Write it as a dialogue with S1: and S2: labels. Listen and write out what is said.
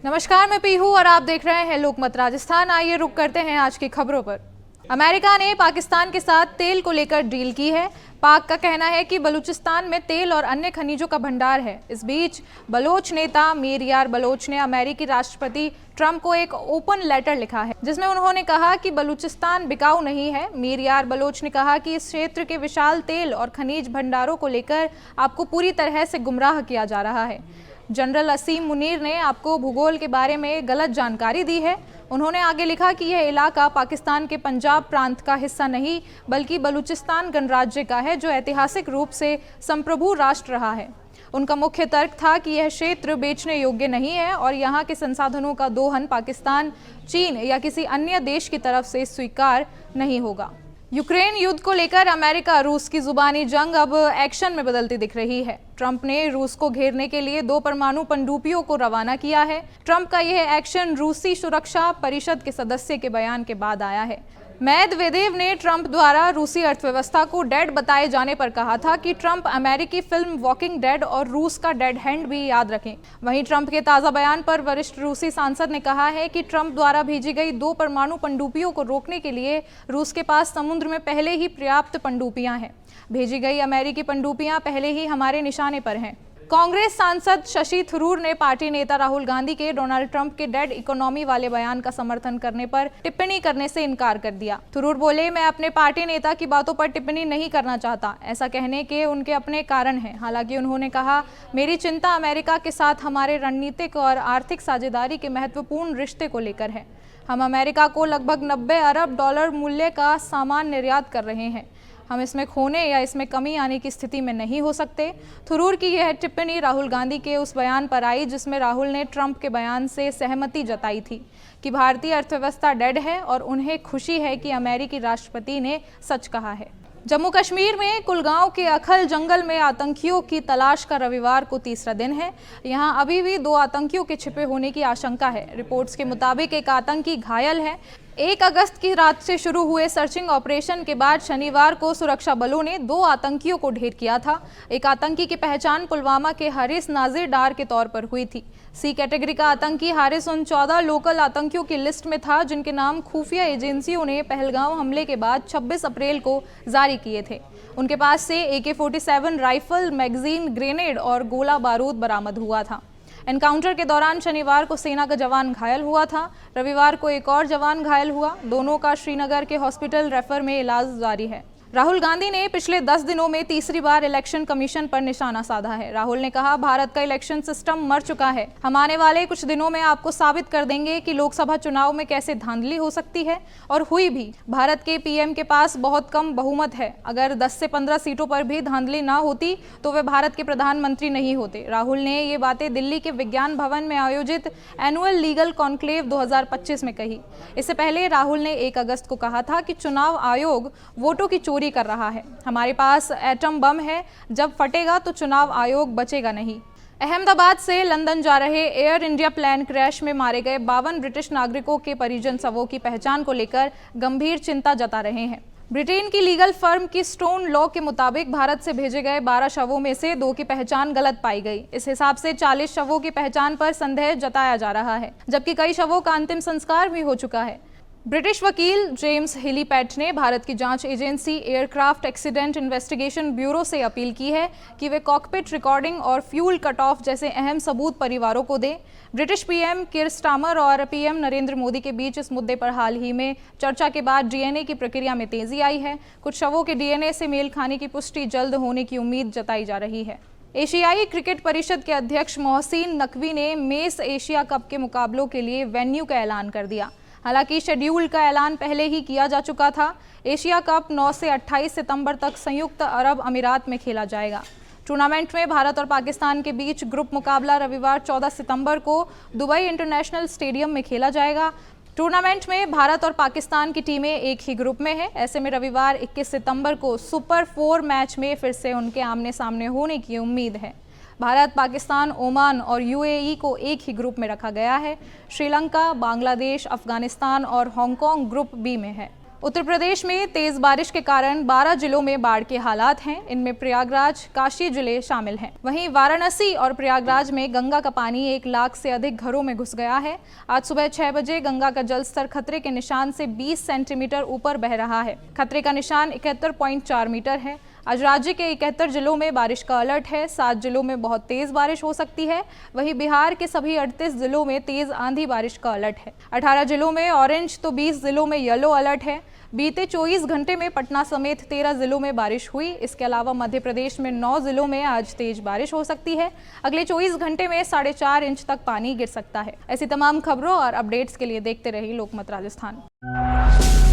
S1: नमस्कार, मैं पीहू और आप देख रहे हैं लोकमत राजस्थान। आइए रुक करते हैं आज की खबरों पर। अमेरिका ने पाकिस्तान के साथ तेल को लेकर डील की है। पाक का कहना है कि बलूचिस्तान में तेल और अन्य खनिजों का भंडार है। इस बीच बलोच नेता मीर यार बलोच ने अमेरिकी राष्ट्रपति ट्रंप को एक ओपन लेटर लिखा है, जिसमें उन्होंने कहा कि बलूचिस्तान बिकाऊ नहीं है। मीर यार बलोच ने कहा कि इस क्षेत्र के विशाल तेल और खनिज भंडारों को लेकर आपको पूरी तरह से गुमराह किया जा रहा है। जनरल असीम मुनीर ने आपको भूगोल के बारे में गलत जानकारी दी है। उन्होंने आगे लिखा कि यह इलाका पाकिस्तान के पंजाब प्रांत का हिस्सा नहीं बल्कि बलूचिस्तान गणराज्य का है, जो ऐतिहासिक रूप से संप्रभु राष्ट्र रहा है। उनका मुख्य तर्क था कि यह क्षेत्र बेचने योग्य नहीं है और यहाँ के संसाधनों का दोहन पाकिस्तान, चीन या किसी अन्य देश की तरफ से स्वीकार नहीं होगा। यूक्रेन युद्ध को लेकर अमेरिका रूस की जुबानी जंग अब एक्शन में बदलती दिख रही है। ट्रंप ने रूस को घेरने के लिए 2 परमाणु पनडुब्बियों को रवाना किया है। ट्रंप का यह एक्शन रूसी सुरक्षा परिषद के सदस्य के बयान के बाद आया है। मेदवेदेव ने ट्रंप द्वारा रूसी अर्थव्यवस्था को डेड बताए जाने पर कहा था कि ट्रंप अमेरिकी फिल्म वॉकिंग डेड और रूस का डेड हैंड भी याद रखें। वहीं ट्रंप के ताज़ा बयान पर वरिष्ठ रूसी सांसद ने कहा है कि ट्रंप द्वारा भेजी गई 2 परमाणु पनडुब्बियों को रोकने के लिए रूस के पास समुद्र में पहले ही पर्याप्त पनडुब्बियां हैं। भेजी गई अमेरिकी पनडुब्बियां पहले ही हमारे निशाने पर हैं। कांग्रेस सांसद शशि थरूर ने पार्टी नेता राहुल गांधी के डोनाल्ड ट्रंप के डेड इकोनॉमी वाले बयान का समर्थन करने पर टिप्पणी करने से इनकार कर दिया। थरूर बोले, मैं अपने पार्टी नेता की बातों पर टिप्पणी नहीं करना चाहता। ऐसा कहने के उनके अपने कारण हैं। हालांकि उन्होंने कहा, मेरी चिंता अमेरिका के साथ हमारे रणनीतिक और आर्थिक साझेदारी के महत्वपूर्ण रिश्ते को लेकर है। हम अमेरिका को लगभग 90 अरब डॉलर मूल्य का सामान निर्यात कर रहे हैं। हम इसमें खोने या इसमें कमी आने की स्थिति में नहीं हो सकते। थरूर की यह टिप्पणी राहुल गांधी के उस बयान पर आई जिसमें राहुल ने ट्रंप के बयान से सहमति जताई थी कि भारतीय अर्थव्यवस्था डेड है और उन्हें खुशी है कि अमेरिकी राष्ट्रपति ने सच कहा है। जम्मू कश्मीर में कुलगांव के अखल जंगल में आतंकियों की तलाश का रविवार को तीसरा दिन है। यहां अभी भी 2 आतंकियों के छिपे होने की आशंका है। रिपोर्ट्स के मुताबिक एक आतंकी घायल है। 1 अगस्त की रात से शुरू हुए सर्चिंग ऑपरेशन के बाद शनिवार को सुरक्षा बलों ने 2 आतंकियों को ढेर किया था। एक आतंकी की पहचान पुलवामा के हारिस नाजिर डार के तौर पर हुई थी। सी कैटेगरी का आतंकी हारिस उन 14 लोकल आतंकियों की लिस्ट में था जिनके नाम खुफिया एजेंसियों ने पहलगांव हमले के बाद 26 अप्रैल को जारी किए थे। उनके पास से AK-47 राइफल, मैगजीन, ग्रेनेड और गोला बारूद बरामद हुआ था। एनकाउंटर के दौरान शनिवार को सेना का जवान घायल हुआ था। रविवार को एक और जवान घायल हुआ। दोनों का श्रीनगर के हॉस्पिटल रेफर में इलाज जारी है। राहुल गांधी ने पिछले 10 दिनों में तीसरी बार इलेक्शन कमीशन पर निशाना साधा है। राहुल ने कहा, भारत का इलेक्शन सिस्टम मर चुका है। हम आने वाले कुछ दिनों में आपको साबित कर देंगे कि लोकसभा चुनाव में कैसे धांधली हो सकती है, और हुई भी। भारत के पीएम के पास बहुत कम बहुमत है। अगर 10 से 15 सीटों पर भी धांधली ना होती तो वे भारत के प्रधानमंत्री नहीं होते। राहुल ने ये बातें दिल्ली के विज्ञान भवन में आयोजित एनुअल लीगल कॉन्क्लेव 2025 में कही। इससे पहले राहुल ने 1 अगस्त को कहा था कि चुनाव आयोग वोटों की चोरी कर रहा है। हमारे पास एटम बम है, जब फटेगा तो चुनाव आयोग बचेगा नहीं। अहमदाबाद से लंदन जा रहे एयर इंडिया प्लेन क्रैश में मारे गए 52 ब्रिटिश नागरिकों के परिजन शवों की पहचान को लेकर गंभीर चिंता जता रहे हैं। ब्रिटेन की लीगल फर्म की स्टोन लॉ के मुताबिक भारत से भेजे गए 12 शवों में से 2 की पहचान गलत पाई गई। इस हिसाब से 40 शवों की पहचान पर संदेह जताया जा रहा है, जबकि कई शवों का अंतिम संस्कार भी हो चुका है। ब्रिटिश वकील जेम्स हिलीपैट ने भारत की जांच agency aircraft accident investigation bureau से अपील की है कि वे कॉकपिट रिकॉर्डिंग और फ्यूल कट ऑफ जैसे अहम सबूत परिवारों को दें। ब्रिटिश पीएम कीर स्टारमर और पीएम नरेंद्र मोदी के बीच इस मुद्दे पर हाल ही में चर्चा के बाद डीएनए की प्रक्रिया में तेजी आई है। कुछ शवों के डीएनए से मेल खाने की पुष्टि जल्द होने की उम्मीद जताई जा रही है। एशियाई क्रिकेट परिषद के अध्यक्ष मोहसिन नकवी ने मेस एशिया कप के मुकाबलों के लिए वेन्यू का ऐलान कर दिया। हालांकि शेड्यूल का ऐलान पहले ही किया जा चुका था। एशिया कप 9 से 28 सितंबर तक संयुक्त अरब अमीरात में खेला जाएगा। टूर्नामेंट में भारत और पाकिस्तान के बीच ग्रुप मुकाबला रविवार 14 सितंबर को दुबई इंटरनेशनल स्टेडियम में खेला जाएगा। टूर्नामेंट में भारत और पाकिस्तान की टीमें एक ही ग्रुप में है। ऐसे में रविवार 21 सितंबर को सुपर 4 मैच में फिर से उनके आमने सामने होने की उम्मीद है। भारत, पाकिस्तान, ओमान और यूएई को एक ही ग्रुप में रखा गया है। श्रीलंका, बांग्लादेश, अफगानिस्तान और हांगकांग ग्रुप बी में है। उत्तर प्रदेश में तेज बारिश के कारण 12 जिलों में बाढ़ के हालात हैं। इनमें प्रयागराज, काशी जिले शामिल हैं। वहीं वाराणसी और प्रयागराज में गंगा का पानी 1 लाख से अधिक घरों में घुस गया है। आज सुबह 6 बजे गंगा का जलस्तर खतरे के निशान से 20 सेंटीमीटर ऊपर बह रहा है। खतरे का निशान 71.4 मीटर है। आज राज्य के 71 जिलों में बारिश का अलर्ट है। 7 जिलों में बहुत तेज बारिश हो सकती है। वहीं बिहार के सभी 38 जिलों में तेज आंधी बारिश का अलर्ट है। 18 जिलों में ऑरेंज तो 20 जिलों में येलो अलर्ट है। बीते 24 घंटे में पटना समेत 13 जिलों में बारिश हुई। इसके अलावा मध्य प्रदेश में 9 जिलों में आज तेज बारिश हो सकती है। अगले 24 घंटे में 4.5 इंच तक पानी गिर सकता है। ऐसी तमाम खबरों और अपडेट्स के लिए देखते रहिए लोकमत राजस्थान।